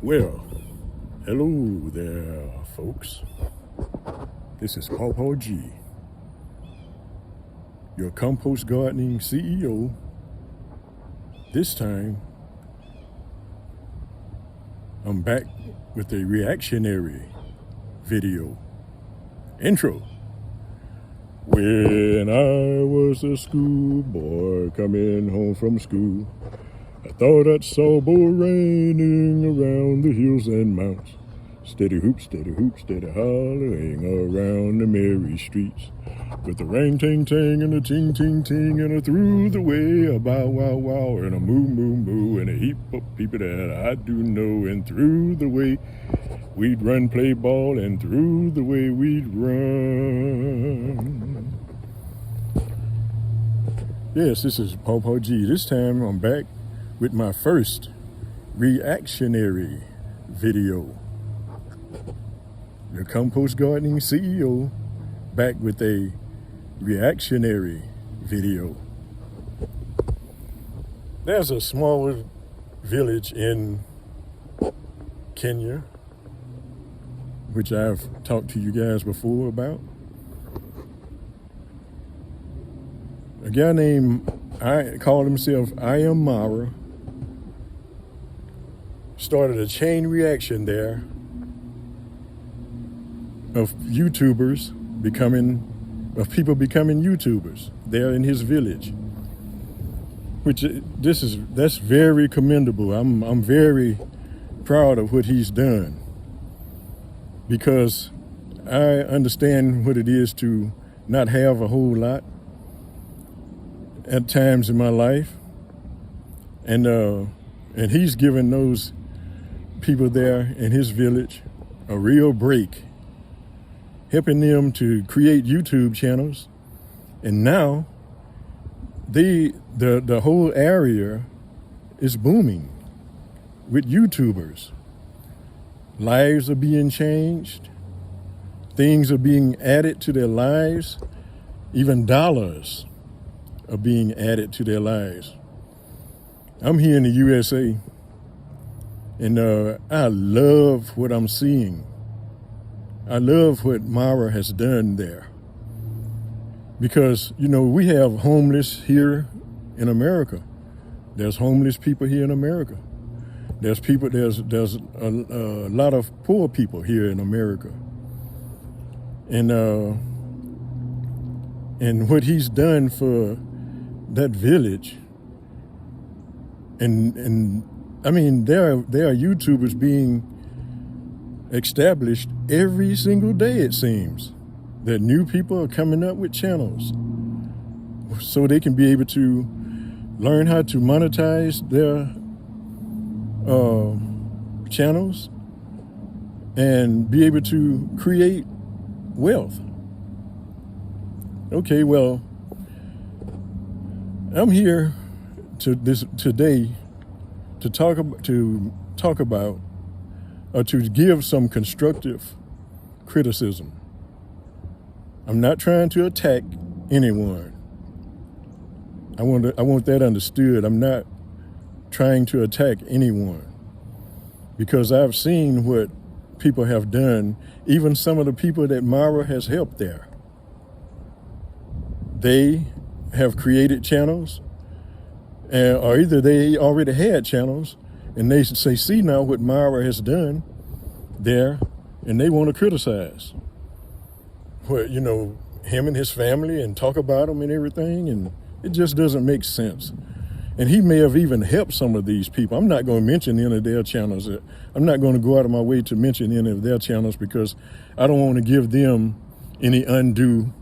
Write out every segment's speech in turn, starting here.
Well, hello there, folks. This is Paw G, your compost gardening CEO. This time, I'm back with a reactionary video. Intro. When I was a schoolboy coming home from school, I thought I saw bull raining around the hills and mounts. Steady hoop, steady hollering around the merry streets. With the ring ting ting and a ting ting ting and a through the way, a bow wow wow and a moo moo moo and a heap of people that I do know. And through the way we'd run, play ball, and through the way we'd run. Yes, this is Paw G. This time I'm back with my first reactionary video. The Compost Gardening CEO back with a reactionary video. There's a small village in Kenya, which I've talked to you guys before about. A guy named, called himself I Am Mara, started a chain reaction there of people becoming YouTubers there in his village, which that's very commendable. I'm very proud of what he's done, because I understand what it is to not have a whole lot at times in my life, and he's given those people there in his village a real break, helping them to create YouTube channels. And now the whole area is booming with YouTubers. Lives are being changed, things are being added to their lives, even dollars are being added to their lives. I'm here in the USA, and I love what I'm seeing. I love what Mara has done there. Because, you know, we have homeless here in America. There's homeless people here in America. There's a lot of poor people here in America. And what he's done for that village, and I mean, there are YouTubers being established every single day, it seems, that new people are coming up with channels so they can be able to learn how to monetize their channels and be able to create wealth. Okay, well, I'm here today to talk about or to give some constructive criticism. I'm not trying to attack anyone. I want that understood. I'm not trying to attack anyone, because I've seen what people have done, even some of the people that Mara has helped there. They have created channels, or either they already had channels, and they say, see now what Mara has done there, and they want to criticize what, you know, him and his family, and talk about him and everything, and it just doesn't make sense. And he may have even helped some of these people. I'm not going to mention any of their channels. I'm not going to go out of my way to mention any of their channels, because I don't want to give them any undue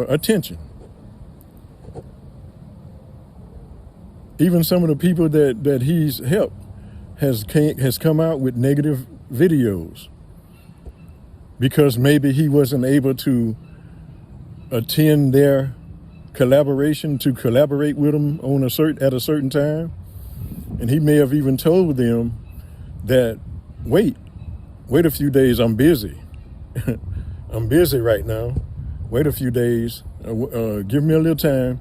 attention. Even some of the people that he's helped has come out with negative videos, because maybe he wasn't able to attend their collaboration, to collaborate with them on at a certain time. And he may have even told them that, wait a few days, I'm busy. I'm busy right now. Wait a few days, give me a little time,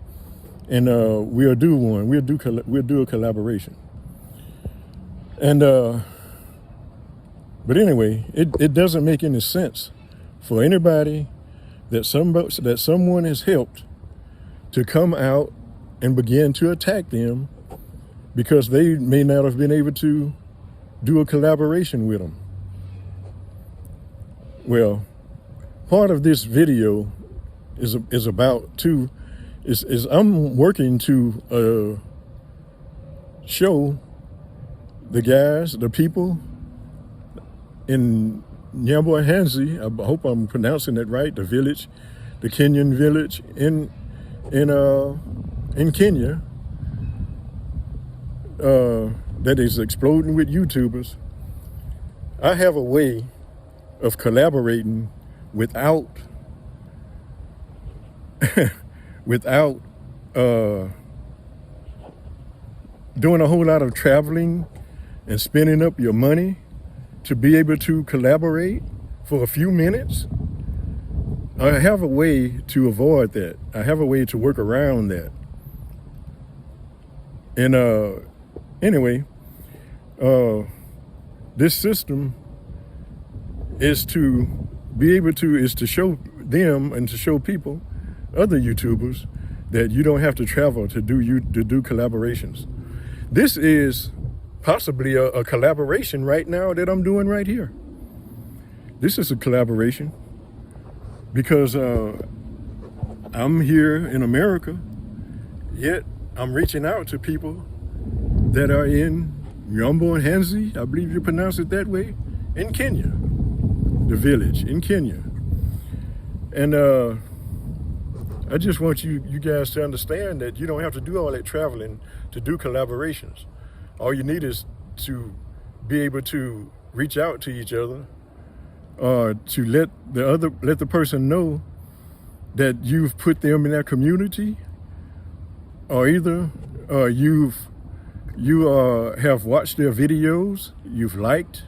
and we'll do one. We'll do a collaboration. And but anyway, it doesn't make any sense for anybody that someone has helped to come out and begin to attack them because they may not have been able to do a collaboration with them. Well, part of this video is I'm working to show the guys, the people in Nyambwa, I hope I'm pronouncing it right, the village, the Kenyan village in Kenya, that is exploding with YouTubers. I have a way of collaborating without doing a whole lot of traveling and spending up your money to be able to collaborate for a few minutes. I have a way to avoid that. I have a way to work around that. And anyway, this system is to show them and to show people, other YouTubers, that you don't have to travel to do collaborations. This is possibly a collaboration right now that I'm doing right here. This is a collaboration because I'm here in America, yet I'm reaching out to people that are in Nyambwa, I believe you pronounce it that way, in Kenya, the village in Kenya. And I just want you guys to understand that you don't have to do all that traveling to do collaborations. All you need is to be able to reach out to each other, to let the person know that you've put them in their community, or either you have watched their videos, you've liked,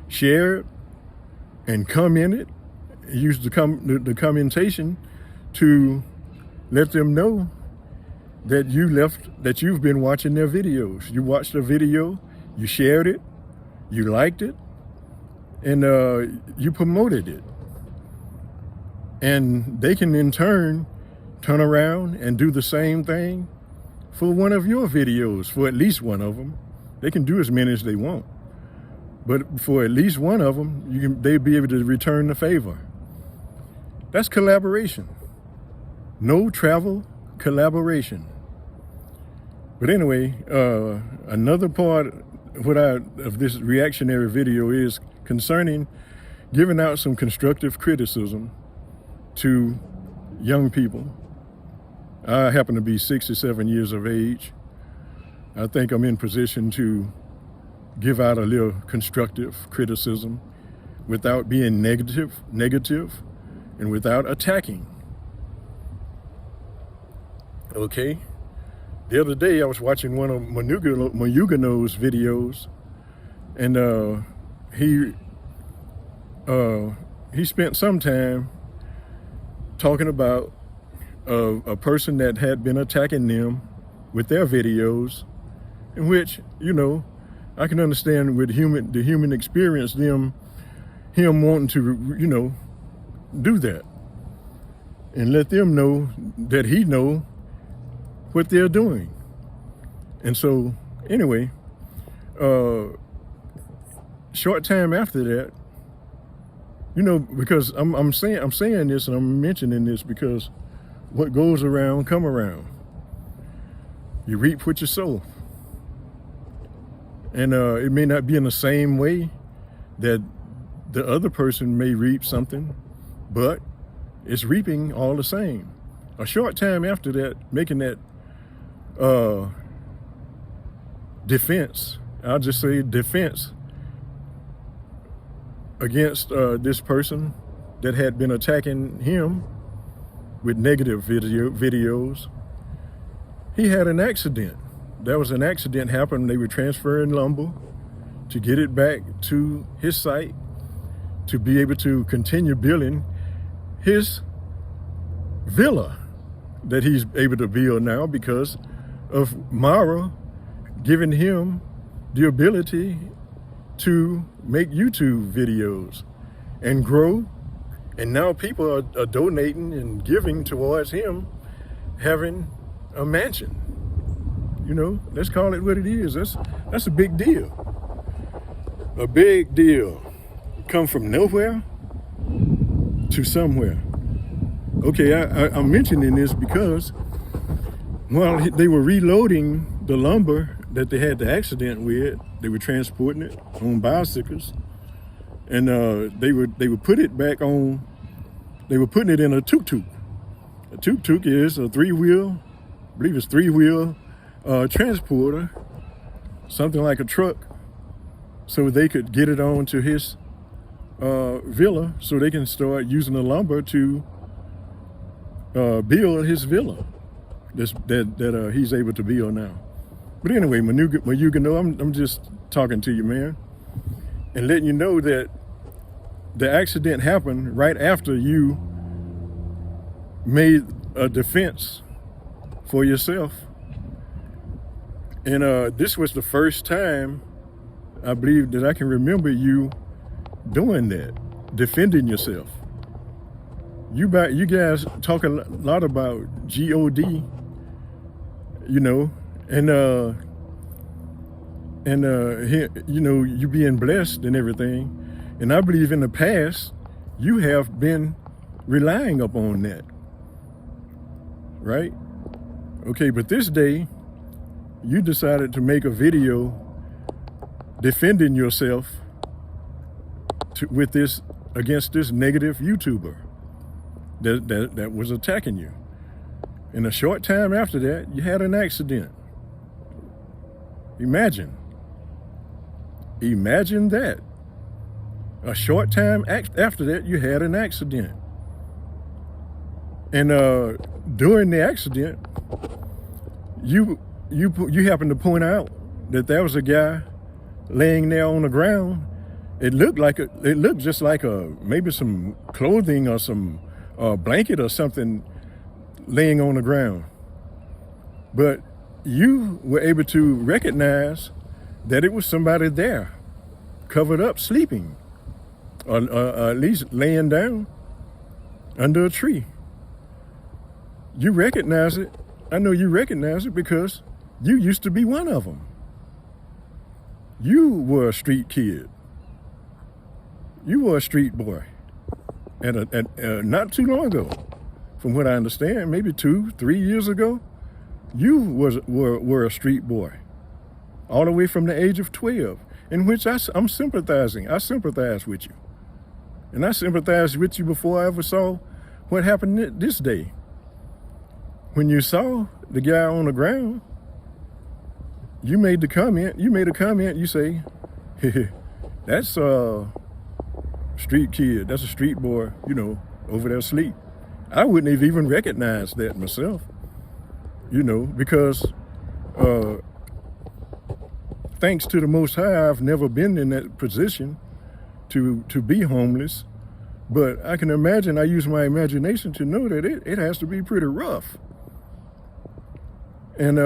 shared, and commented, used the commentation to let them know that you've been watching their videos. You watched the video, you shared it, you liked it, and you promoted it. And they can in turn turn around and do the same thing for one of your videos, for at least one of them. They can do as many as they want, but for at least one of them, they'll be able to return the favor. That's collaboration. No travel collaboration. But anyway, another part of this reactionary video is concerning giving out some constructive criticism to young people. I happen to be 67 years of age. I think I'm in position to give out a little constructive criticism without being negative, and without attacking. Okay? The other day I was watching one of Mayugano's videos, and he spent some time talking about a person that had been attacking them with their videos, in which, I can understand with the human experience, him wanting to, do that and let them know that he know what they're doing. And so anyway, short time after that, because I'm saying this and I'm mentioning this because what goes around come around. You reap what you sow. And it may not be in the same way that the other person may reap something, but it's reaping all the same. A short time after that, making that defense, I'll just say defense, against this person that had been attacking him with negative videos, he had an accident. There was an accident happened. They were transferring lumber to get it back to his site to be able to continue building his villa that he's able to build now because of Mara giving him the ability to make YouTube videos and grow. And now people are donating and giving towards him having a mansion. You know, let's call it what it is. That's a big deal. A big deal. Come from nowhere to somewhere. Okay, I'm mentioning this because while they were reloading the lumber that they had the accident with, they were transporting it on bicycles, and they would put it back on. They were putting it in a tuk-tuk. A tuk-tuk is a three-wheel, I believe it's three-wheel transporter, something like a truck, so they could get it on to his villa, so they can start using the lumber to build his villa that he's able to build now. But anyway, Mayugano, I'm just talking to you, man, and letting you know that the accident happened right after you made a defense for yourself. And this was the first time, I believe, that I can remember you doing that, defending yourself. You guys talk a lot about God, you know, and you know, you being blessed and everything. And I believe in the past, you have been relying upon that, right? Okay, but this day, you decided to make a video defending yourself against this negative YouTuber that was attacking you. And a short time after that, you had an accident. Imagine that. A short time after that, you had an accident. And during the accident, you happened to point out that there was a guy laying there on the ground. It looked just like maybe some clothing or some blanket or something laying on the ground. But you were able to recognize that it was somebody there, covered up, sleeping, or at least laying down under a tree. You recognize it. I know you recognize it because you used to be one of them. You were a street kid. You were a street boy. And not too long ago, from what I understand, maybe 2-3 years ago, you were a street boy, all the way from the age of 12, in which I'm sympathizing. I sympathize with you. And I sympathized with you before I ever saw what happened this day. When you saw the guy on the ground, you made a comment, you say, that's a street kid, that's a street boy, you know, over there asleep. I wouldn't have even recognized that myself, you know, because thanks to the Most High, I've never been in that position to be homeless. But I can imagine, I use my imagination to know that it has to be pretty rough. And,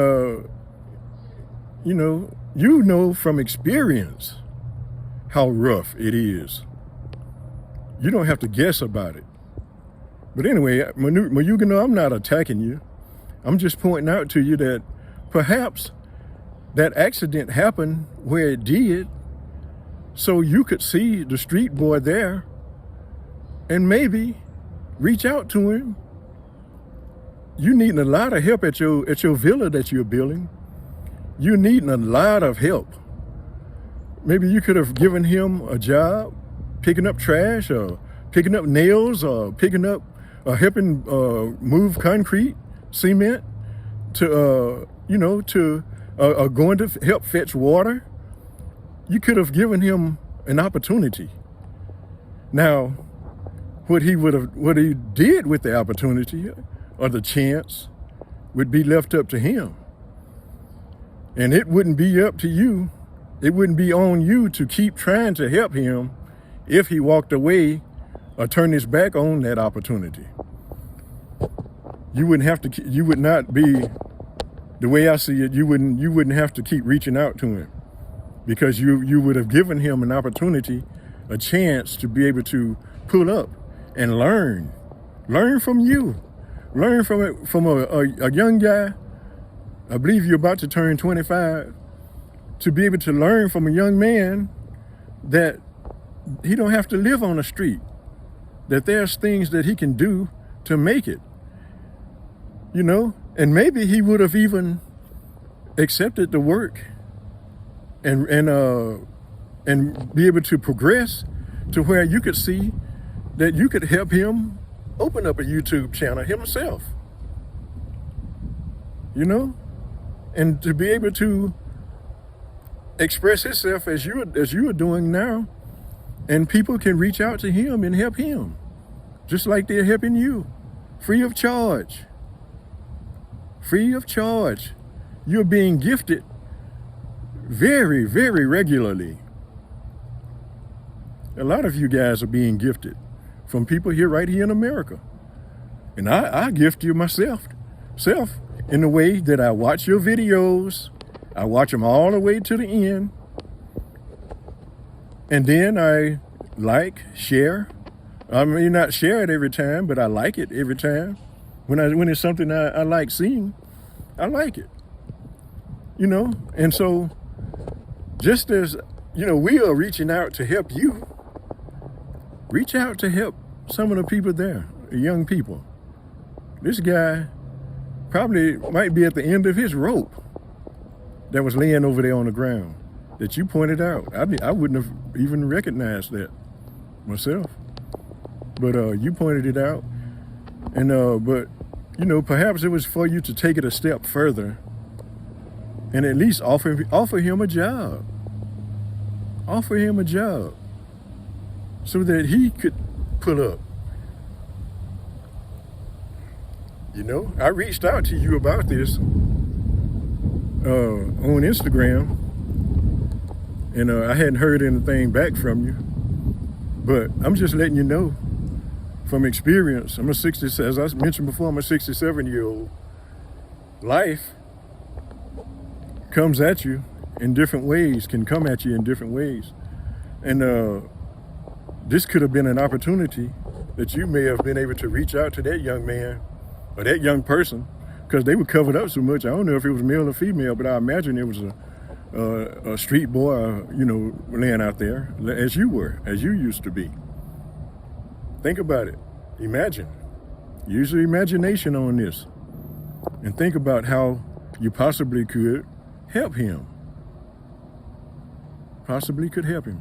you know from experience how rough it is. You don't have to guess about it. But anyway, Mayugano, I'm not attacking you. I'm just pointing out to you that perhaps that accident happened where it did, so you could see the street boy there and maybe reach out to him. You needing a lot of help at your villa that you're building. You needing a lot of help. Maybe you could have given him a job, picking up trash or picking up nails or picking up, helping move concrete, cement, to going to help fetch water. You could have given him an opportunity. Now, what he did with the opportunity or the chance would be left up to him. And it wouldn't be up to you. It wouldn't be on you to keep trying to help him if he walked away or turned his back on that opportunity. you wouldn't have to, you would not be, the way I see it, you wouldn't have to keep reaching out to him, because you would have given him an opportunity, a chance to be able to pull up and learn from you, learn from it, from a young guy. I believe you're about to turn 25, to be able to learn from a young man that he don't have to live on the street, that there's things that he can do to make it, you know, and maybe he would have even accepted the work and be able to progress to where you could see that you could help him open up a YouTube channel himself, you know, and to be able to express himself as you are doing now, and people can reach out to him and help him, just like they're helping you, free of charge. Free of charge. You're being gifted very, very regularly. A lot of you guys are being gifted from people here, right here in America. And I gift you myself in the way that I watch your videos. I watch them all the way to the end. And then I like, share. I may not share it every time, but I like it every time. When it's something I like seeing, I like it, you know? And so just as, you know, we are reaching out to help you, reach out to help some of the people there, the young people. This guy probably might be at the end of his rope that was laying over there on the ground that you pointed out. I wouldn't have even recognized that myself, but you pointed it out. And but you know, perhaps it was for you to take it a step further and at least offer him a job. Offer him a job so that he could pull up. You know, I reached out to you about this on Instagram, and I hadn't heard anything back from you, but I'm just letting you know from experience. As I mentioned before, I'm a 67-year-old. Life comes at you in different ways, can come at you in different ways. And this could have been an opportunity that you may have been able to reach out to that young man or that young person, because they were covered up so much. I don't know if it was male or female, but I imagine it was a street boy, you know, laying out there as you used to be. Think about it. Imagine. Use your imagination on this. And think about how you possibly could help him. Possibly could help him.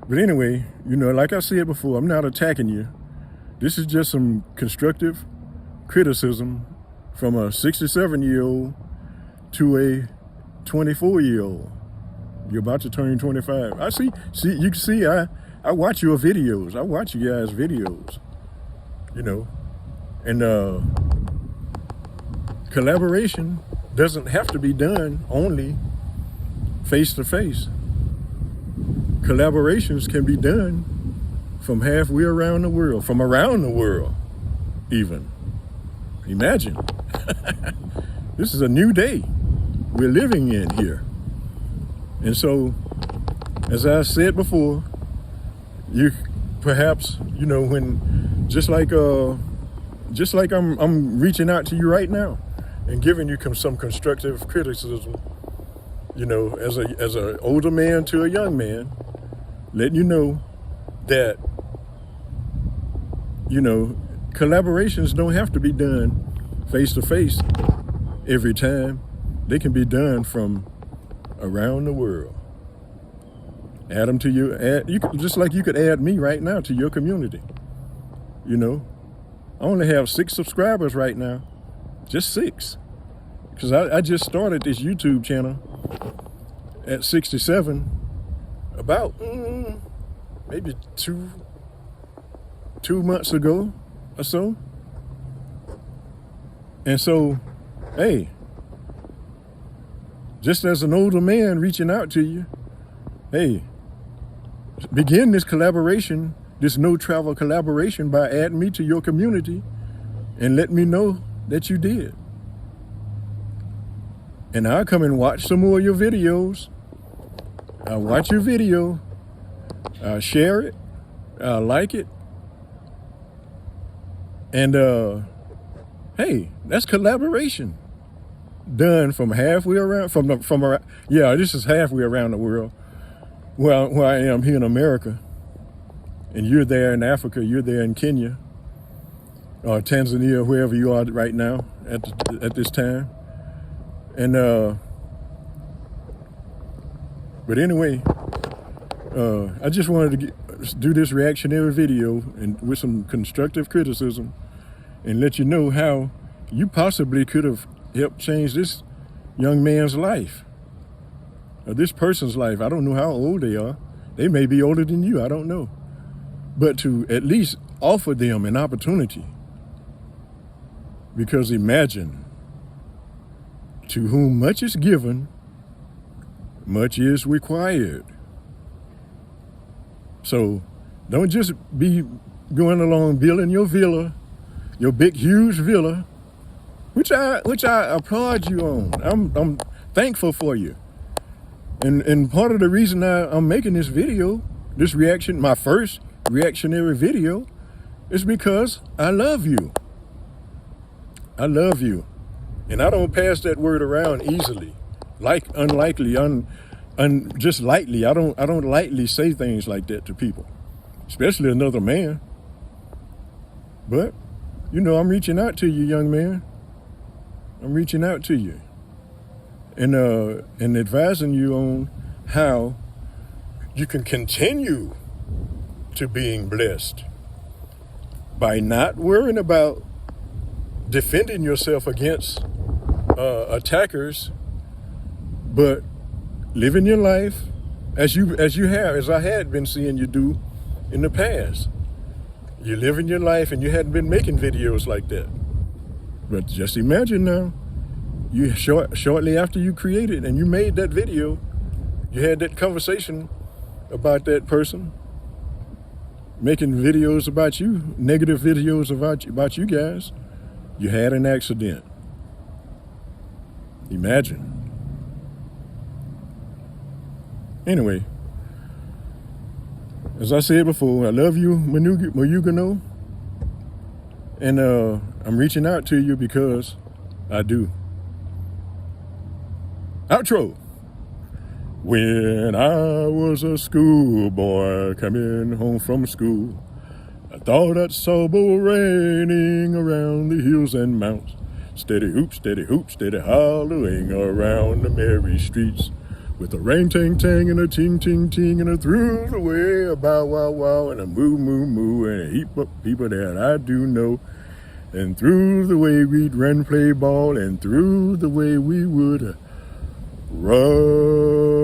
But anyway, you know, like I said before, I'm not attacking you. This is just some constructive criticism from a 67-year-old to a 24-year-old. You're about to turn 25. You can see, I watch your videos. I watch you guys' videos, you know, and collaboration doesn't have to be done only face to face. Collaborations can be done from halfway around the world, from around the world, even. Imagine. This is a new day we're living in here. And so, as I said before, you perhaps, you know, when just like I'm reaching out to you right now and giving you some constructive criticism, you know, as a older man to a young man, letting you know that, you know, collaborations don't have to be done face to face every time. They can be done from around the world. Add them to you could, just like you could add me right now to your community. You know, I only have 6 subscribers right now, just 6, because I just started this YouTube channel at 67 about maybe two months ago or so. And so, hey, just as an older man reaching out to you, hey, begin this collaboration, this no travel collaboration, by adding me to your community and let me know that you did. And I'll come and watch some more of your videos. I'll watch your video. I'll share it. I'll like it. And hey, that's collaboration done from halfway around, this is halfway around the world. Well, where I am here in America, and you're there in Africa, you're there in Kenya, or Tanzania, wherever you are right now at this time. And but anyway, I just wanted to do this reactionary video and with some constructive criticism, and let you know how you possibly could have helped change this young man's life, or this person's life. I don't know how old they are. They may be older than you, I don't know. But to at least offer them an opportunity. Because imagine, to whom much is given, much is required. So don't just be going along building your villa, your big, huge villa, which I applaud you on. I'm thankful for you. And part of the reason I'm making this video, this reaction, my first reactionary video, is because I love you. I love you. And I don't pass that word around easily, unlikely, just lightly. I don't lightly say things like that to people, especially another man. But, I'm reaching out to you, young man. I'm reaching out to you and advising you on how you can continue to being blessed by not worrying about defending yourself against attackers, but living your life as I had been seeing you do in the past. You're living your life, and you hadn't been making videos like that. But just imagine now, you shortly after you created and you made that video, you had that conversation about that person, making videos about you, negative videos about you guys. You had an accident. Imagine. Anyway, as I said before, I love you, Mayugano, and I'm reaching out to you because I do. Outro. When I was a schoolboy coming home from school, I thought I saw bull raining around the hills and mounts. Steady hoop, steady hollowing around the merry streets, with a ring ting ting and a ting ting ting and a through the way, a bow wow wow and a moo moo moo and a heap of people that I do know. And through the way we'd run, play ball, and through the way we would run.